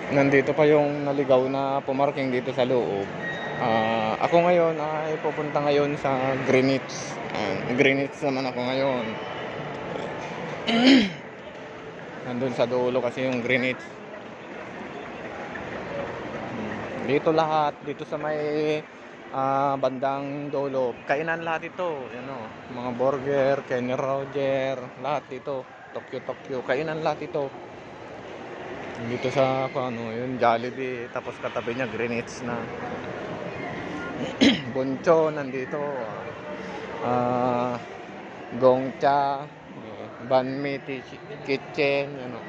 Nandito pa yung naligaw na pumarking dito sa loob. Ako ngayon ay pupunta ngayon sa Greenwich. Greenwich naman ako ngayon. Nandun sa dulo kasi yung Greenwich. Dito lahat, dito sa may bandang dulo. Kainan lahat ito. Yan o, mga burger, Kenny Roger, lahat dito. Tokyo. Kainan lahat ito. Dito sa yung Jollibee, tapos katabi niya Greenwich na. Boncho nandito. Gongcha, Banmi Kitchen, ano.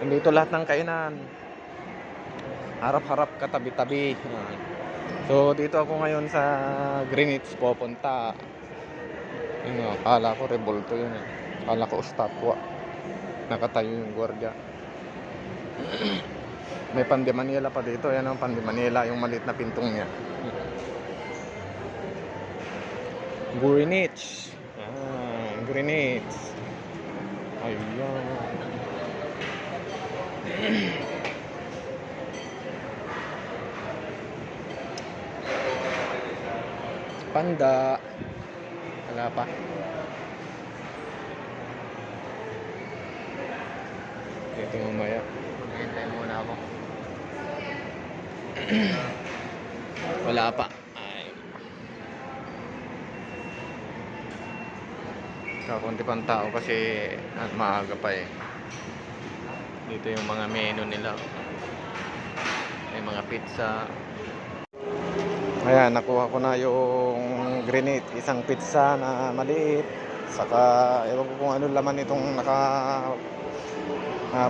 Nandito lahat ng kainan. Harap-harap katabi-tabi. So dito ako ngayon sa Greenwich pupunta. Akala ko rebulto yun eh. Akala ko estatwa. Nakatayo yung gwardiya. May Pan de Manila pa dito. Yan ang Pan de Manila, yung maliit na pintong niya. Greenwich. Greenwich. Ayan. Panda. Wala pa. Ito mamaya. Hintay muna ako. Wala pa. Ay. Kakunti pang tao kasi maaga pa eh. Dito yung mga menu nila. May mga pizza. Ayan, nakuha ko na yung Greenwich. Isang pizza na maliit. Saka, ewan ko kung ano laman itong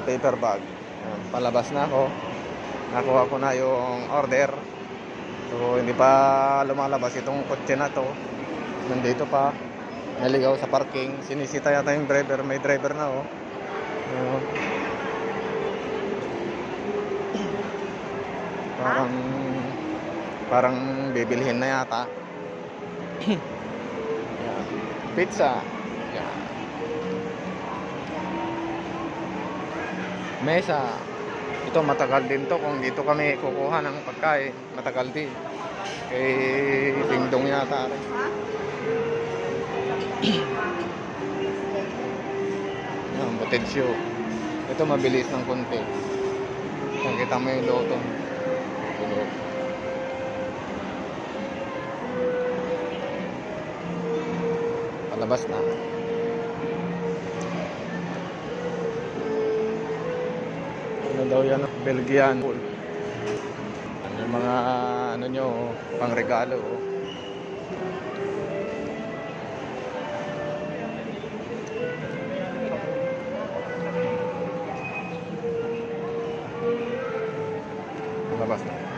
paper bag. Ayan, palabas na ako. Nakuha ko na yung order. So, hindi pa lumalabas itong kotse na to. Nandito pa. Naligaw sa parking. Sinisita yata yung driver. May driver na oh. Parang bibilhin na yata. Yan. Pizza. Yan. Mesa. Ito matagal din to kung dito kami kukuha ng pagkain. Matagal din. Kay Dingdong yata. Yan, botensyo. Ito mabilis ng konti. Nakita mo yung loto. Palabas na. Ano daw yan? Belgian. Yung mga ano nyo, pang regalo. Palabas na.